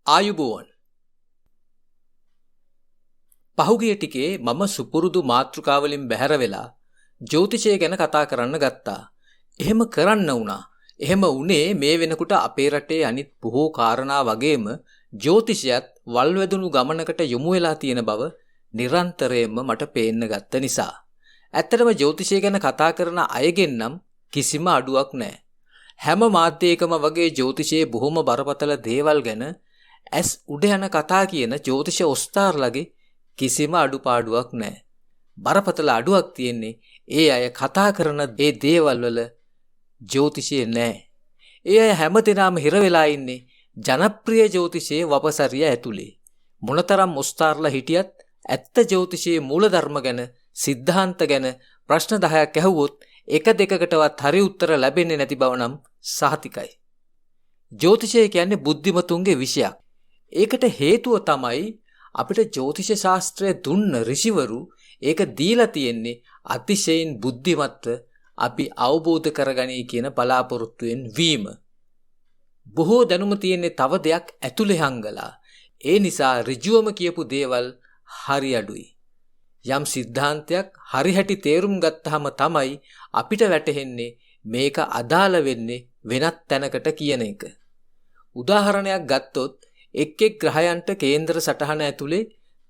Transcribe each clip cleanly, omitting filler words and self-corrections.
ආයුබෝවන්. පහුගිය ටිකේ මම සුපුරුදු මාතෘකාවලින් බැහැර වෙලා ජ්‍යොතිෂය ගැන කතා කරන්න ගත්තා. එහෙම කරන්න වුණා. එහෙම වුණේ මේ වෙනකොට අපේ රටේ අනිත් බොහෝ කාරණා වගේම ජ්‍යොතිෂයත් වල්වැදුණු ගමනකට යොමු වෙලා තියෙන බව නිරන්තරයෙන්ම මට පේන්න ගත්ත නිසා. ඇත්තටම ජ්‍යොතිෂය ගැන කතා කරන අයගෙන් නම් කිසිම අඩුවක් නැහැ. හැම මාධ්‍යයකම වගේ ජ්‍යොතිෂයේ බොහොම බරපතල දේවල් ගැන ඇස් උඩ යන කතා කියන ජ්‍යොතිෂ ඔස්තාර්ලගේ කිසිම අඩුපාඩුවක් නැහැ. බරපතල අඩුවක් තියෙන්නේ ඒ අය කතා කරන ඒ දේවල් වල ජ්‍යොතිෂය නැහැ. ඒ අය හැමදෙනාම හිර වෙලා ඉන්නේ ජනප්‍රිය ජ්‍යොතිෂයේ වපසරිය ඇතුලේ. මොනතරම් ඔස්තාර්ලා හිටියත් ඇත්ත ජ්‍යොතිෂයේ මූලධර්ම ගැන, සිද්ධාන්ත ගැන ප්‍රශ්න 10ක් ඇහුවොත් එක දෙකකටවත් හරි උත්තර ලැබෙන්නේ නැති බව නම් සහතිකයි. ජ්‍යොතිෂය කියන්නේ බුද්ධිමතුන්ගේ විෂයක්. ඒකට හේතුව තමයි අපිට ජ්‍යොතිෂ ශාස්ත්‍රය දුන්න ඍෂිවරු ඒක දීලා තියෙන්නේ අතිශයින් බුද්ධිමත්ව අපි අවබෝධ කරගනී කියන බලාපොරොත්තුවෙන් වීම. බොහෝ දැනුම තියෙන්නේ තව දෙයක් ඇතුලේ හංගලා. ඒ නිසා ඍජුවම කියපු දේවල් හරි අඩුයි. යම් සිද්ධාන්තයක් හරි හැටි තේරුම් ගත්තාම තමයි අපිට වැටහෙන්නේ මේක අදාළ වෙන්නේ වෙනත් තැනකට කියන එක. උදාහරණයක් ගත්තොත් එක් ග්‍රහයන්ට කේන්ද්‍ර සටහන ඇතුලේ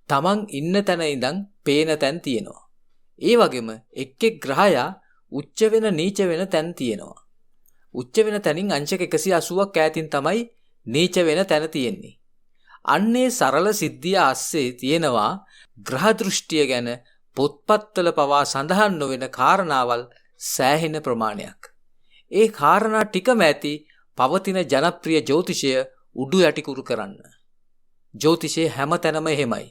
තමන් ඉන්න තැන ඉඳන් පේන තැන් තියෙනවා. ඒ වගේම එක් ග්‍රහයා උච්ච වෙන නීච වෙන තැන් තියෙනවා. උච්ච වෙන තැනින් අංශක 180ක් ඈතින් තමයි නීච වෙන තැන තියෙන්නේ. අන්නේ සරල සිද්ධිය ASCII තියෙනවා ග්‍රහ දෘෂ්ටිය ගැන පොත්පත්වල පවා සඳහන් නොවන කාරණාවල් සෑහෙන ප්‍රමාණයක්. ඒ කාරණා ටිකම ඇති පවතින ජනප්‍රිය ජ්‍යොතිෂය උඩු යටිකුරු කරන්න. ජ්‍යොතිෂයේ හැමතැනම එහෙමයි.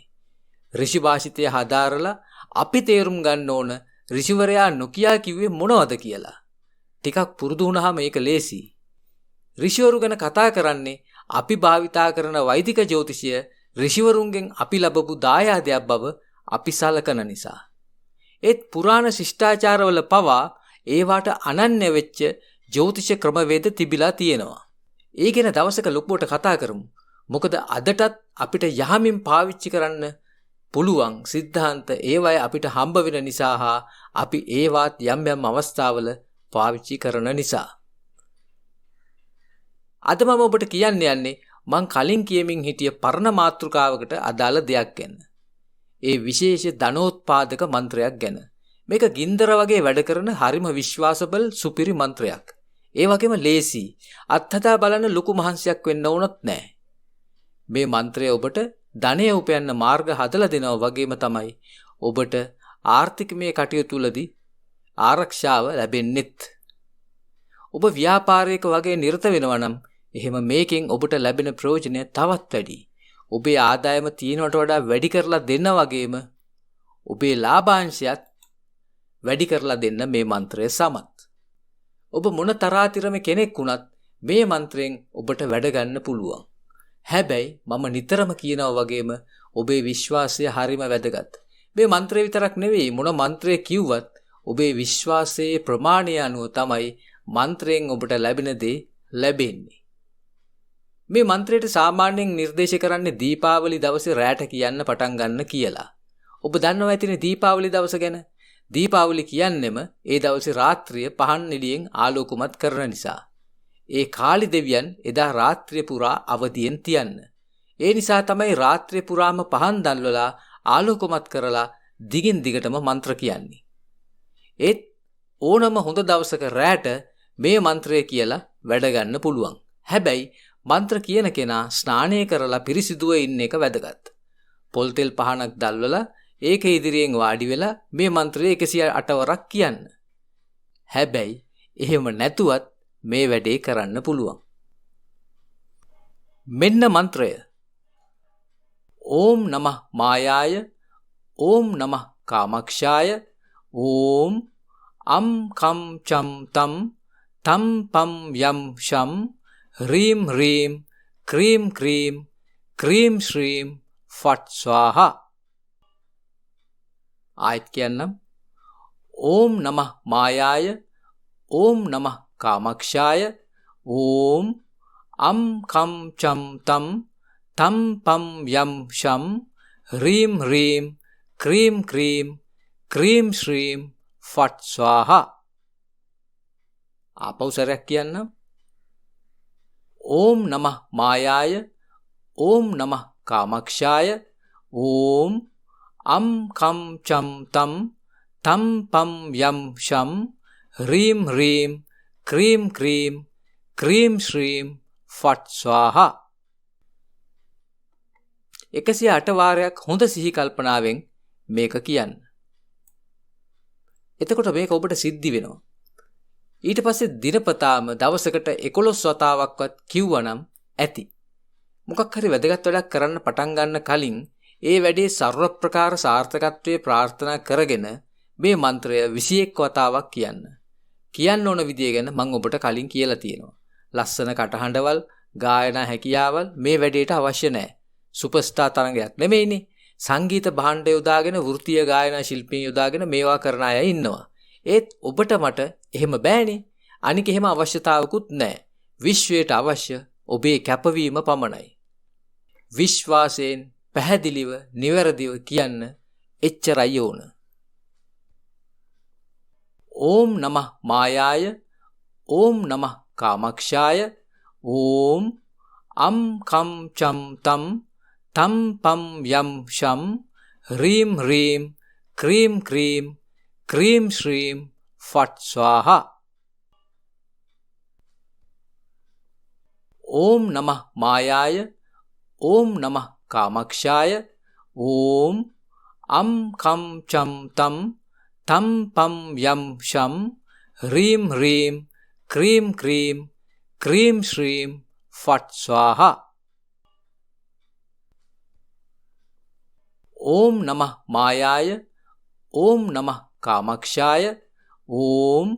ඍෂි භාෂිතය හදාරලා අපි තේරුම් ගන්න ඕන ඍෂිවරයා නොකියා කිව්වේ මොනවද කියලා. ටිකක් පුරුදු වුණාම ඒක ලේසි. ඍෂිවරු ගැන කතා කරන්නේ අපි භාවිතා කරන වෛදික ජ්‍යොතිෂය ඍෂිවරුන්ගෙන් අපි ලැබපු දායාදයක් බව අපි සලකන නිසා. ඒත් පුරාණ ශිෂ්ටාචාරවල පවා ඒවට අනන්‍ය වෙච්ච ජ්‍යොතිෂ ක්‍රමවේද තිබිලා තියෙනවා. ඒ ගැන දවසක ලොකුවට කතා කරමු. මොකද අදටත් අපිට යහමින් පාවිච්චි කරන්න පුළුවන් සිද්ධාන්ත ඒවයි අපිට හම්බ වෙන නිසා හා අපි ඒවත් යම් යම් අවස්ථාවල පාවිච්චි කරන නිසා. අද මම ඔබට කියන්න යන්නේ මං කලින් කියමින් හිටිය පරණ මාතෘකාවකට අදාළ දෙයක් ගැන. ඒ විශේෂ ධනෝත්පාදක මන්ත්‍රයක් ගැන. මේක ගින්දර වගේ වැඩ කරන හරිම විශ්වාසබල් සුපිරි මන්ත්‍රයක්. ඒ වගේම ලේසි. අත්හදා බලන්න ලොකු මහන්සියක් වෙන්න ඕනත් නැහැ. මේ මන්ත්‍රය ඔබට ධනය උපයන්න මාර්ග හදලා දෙනවා වගේම තමයි ඔබට ආර්ථිකමය කටයුතුවලදී ආරක්ෂාව ලැබෙන්නෙත්. ඔබ ව්‍යාපාරයක වගේ නිරත වෙනවා නම් එහෙම මේකෙන් ඔබට ලැබෙන ප්‍රයෝජනය තවත් වැඩි. ඔබේ ආදායම තියෙනවට වඩා වැඩි කරලා දෙන්න වගේම ඔබේ ලාභාංශයත් වැඩි කරලා දෙන්න මේ මන්ත්‍රය සමත්. ඔබ මොන තරාතිරම කෙනෙක් වුණත් මේ මන්ත්‍රයෙන් ඔබට වැඩ ගන්න පුළුවන්. හැබැයි මම නිතරම කියනවා වගේම ඔබේ විශ්වාසය හරිම වැදගත්. මේ මන්ත්‍රය විතරක් නෙවෙයි මොන මන්ත්‍රය කිව්වත් ඔබේ විශ්වාසයේ ප්‍රමාණය අනුව තමයි මන්ත්‍රයෙන් ඔබට ලැබෙන දේ ලැබෙන්නේ. මේ මන්ත්‍රයට සාමාන්‍යයෙන් නිර්දේශ කරන්නේ දීපාවලි දවසේ රැට කියන්න පටන් ගන්න කියලා. ඔබ දන්නවා ඇතිනේ දීපාවලි දවස ගැන. දීපාවලි කියන්නෙම ඒ දවසේ රාත්‍රිය පහන් එළියෙන් ආලෝකමත් කරන නිසා. ඒ කාලි දෙවියන් එදා රාත්‍රිය පුරා අවදියෙන් තියන්න. ඒ නිසා තමයි රාත්‍රිය පුරාම පහන් දැල්වලා ආලෝකමත් කරලා දිගින් දිගටම මන්ත්‍ර කියන්නේ. ඒත් ඕනම හොඳ දවසක රැට මේ මන්ත්‍රය කියලා වැඩ ගන්න පුළුවන්. හැබැයි මන්ත්‍ර කියන කෙනා ස්නානය කරලා පිරිසිදුව ඉන්න එක වැදගත්. පොල් තෙල් පහනක් දැල්වලා ඒක ඉදිරියෙන් වාඩි වෙලා මේ මන්ත්‍රය 108 වරක් කියන්න. හැබැයි එහෙම නැතුවත් මේ වැඩේ කරන්න පුළුවන්. මෙන්න මන්ත්‍රය. ඕම් නමః මායාය, ඕම් නමः කාමක්ෂාය, ඕම් අම් කම් චම් තම් තම් පම් යම් ශම් ह्रीं ह्रीं क्रीं क्रीं क्रीं श्रीं फट् स्वाहा. ආයත් කියන්නම්. ඕම් නමः මායාය, ඕම් නමः කාමක්ෂාය, ඕම් අම් කම් චම් තම් तं पं यं शं ह्रीं ह्रीं क्रीं क्रीं क्रीं श्रीं फट् स्वाहा. ආපහු සැරයක් කියන්න. ඕම් නමः මායාය ඕම් නමः කාමක්ෂාය ඕම් අම් කම් චම් තම් තම් පම් යම් ශම් ह्रीं ह्रीं क्रीं क्रीं क्रीं श्रीं फट् स्वाहा. 108 වාරයක් හොඳ සිහි කල්පනාවෙන් මේක කියන්න. එතකොට මේක ඔබට සිද්ධි වෙනවා. ඊට පස්සේ දිනපතාම දවසකට 11 වතාවක්වත් කිව්වනම් ඇති. මොකක් හරි වැදගත් වැඩක් කරන්න පටන් ගන්න කලින් ඒ වැඩේ ਸਰව ප්‍රකාර සාර්ථකත්වයේ ප්‍රාර්ථනා කරගෙන මේ මන්ත්‍රය 21 වතාවක් කියන්න. කියන්න ඕන විදිය ගැන මම ඔබට කලින් කියලා තියෙනවා. ලස්සන කටහඬවල්, ගායනා හැකියාවල් මේ වැඩේට අවශ්‍ය නැහැ. සුපර්ස්ටාර් තරඟයක් නෙමෙයිනේ. සංගීත භාණ්ඩ යොදාගෙන වෘත්තීය ගායනා ශිල්පීන් යොදාගෙන මේවා කරන අය ඉන්නවා. ඒත් ඔබට මට එහෙම බෑනේ. අනික එහෙම අවශ්‍යතාවකුත් නැහැ. විශ්වයට අවශ්‍ය ඔබේ කැපවීම පමණයි. විශ්වාසයෙන් පැහැදිලිව නිවැරදිව කියන්න එච්චරයි ඕන. ඕම් නමः මායාය ඕම් නමः කාමක්ෂාය ඕම් අම් කම් චම් තම් තම් පම් යම් ශම් ह्रीं ह्रीं क्रीं क्रीं क्रीं श्रीं फट् स्वाहा. ඕම් නමः මායාය ඕම් නමः කාමක්ෂාය ඕම් අම් කම් චම් තම් තම් පම් යම් ශම් ह्रीं ह्रीं क्रीं क्रीं क्रीं श्रीं फट् स्वाहा. ඕම් නමः මායාය ඕම් නමः කාමක්ෂාය ඕම්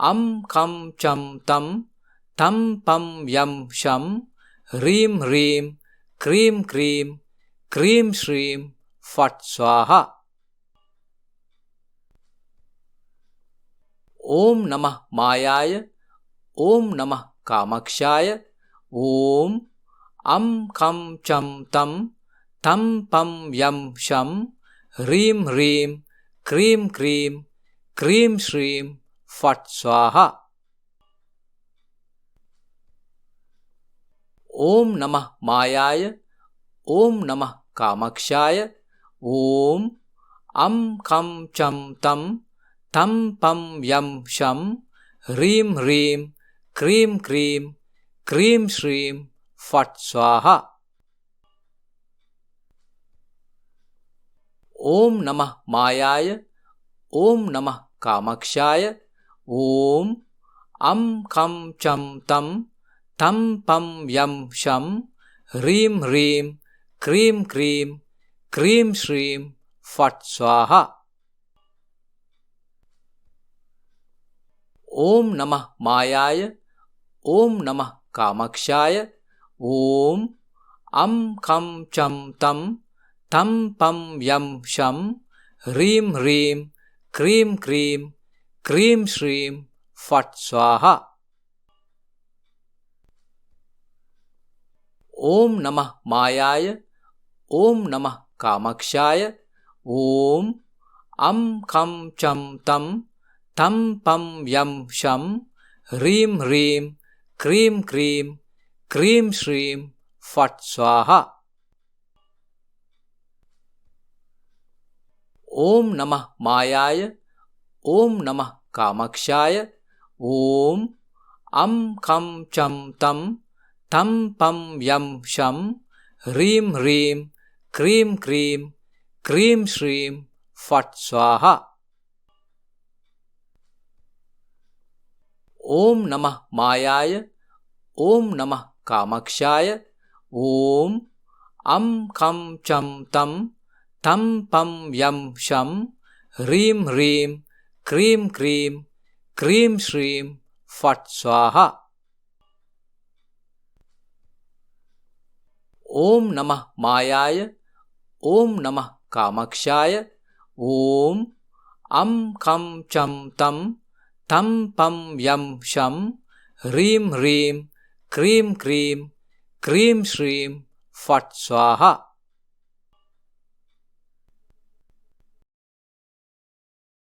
අම් කම් චම් තම් තම් පම් යම් ශම් ह्रीं ह्रीं क्रीं क्रीं क्रीं श्रीं फट् स्वाहा. ඕම් නමः මායාය ඕම් නමः කාමක්ෂාය ඕම් අම් කම් චම් තම් තම් පම් යම් ශම් ह्रीं ह्रीं क्रीं क्रीं क्रीं श्रीं फट् स्वाहा. ඕම් නමः මායාය ඕම් නමः කාමක්ෂාය ඕම් අම් කම් චම් තම් තම් පම් යම් ශම් ह्रीं ह्रीं क्रीं क्रीं क्रीं श्रीं फट् स्वाहा. ඕම් නමः මායාය ඕම් නමः කාමක්ෂාය ඕම් අම් කම් චම් තම් තම් පම් යම් ශම් ह्रीं ह्रीं क्रीं क्रीं क्रीं श्रीं फट् स्वाहा. ඕම් නමः මායාය ඕම් නමः කාමක්ෂාය ඕම් අම් කම් චම් තම් තම් පම් යම් ශම් ह्रीं ह्रीं क्रीं क्रीं क्रीं श्रीं फट् स्वाहा. ඕම් නමः මායාය ඕම් නමः කාමක්ෂාය ඕම් අම් කම් චම් තම් තම් පම් යම් ශම් ह्रीं ह्रीं क्रीं क्रीं क्रीं श्रीं फट् स्वाहा. ඕම් නමः මායාය ඕම් නමः කාමක්ෂාය ඕම් අම් කම් චම් තම් තම් පම් යම් ශම් ह्रीं ह्रीं क्रीं क्रीं क्रीं श्रीं फट् स्वाहा. ඕම් නමः මායාය ඕම් නමः කාමක්ෂාය ඕම් අම් කම් චම් තම් තම් පම් යම් ශම් ह्रीं ह्रीं क्रीं क्रीं क्रीं श्रीं फट् स्वाहा. ඕම් නමः මායාය ඕම් නමः කාමක්ෂාය ඕම් අම් කම් චම් තම් තම් පම් යම් ශම් ह्रीं ह्रीं क्रीं क्रीं क्रीं श्रीं ෆට් ස්වාහා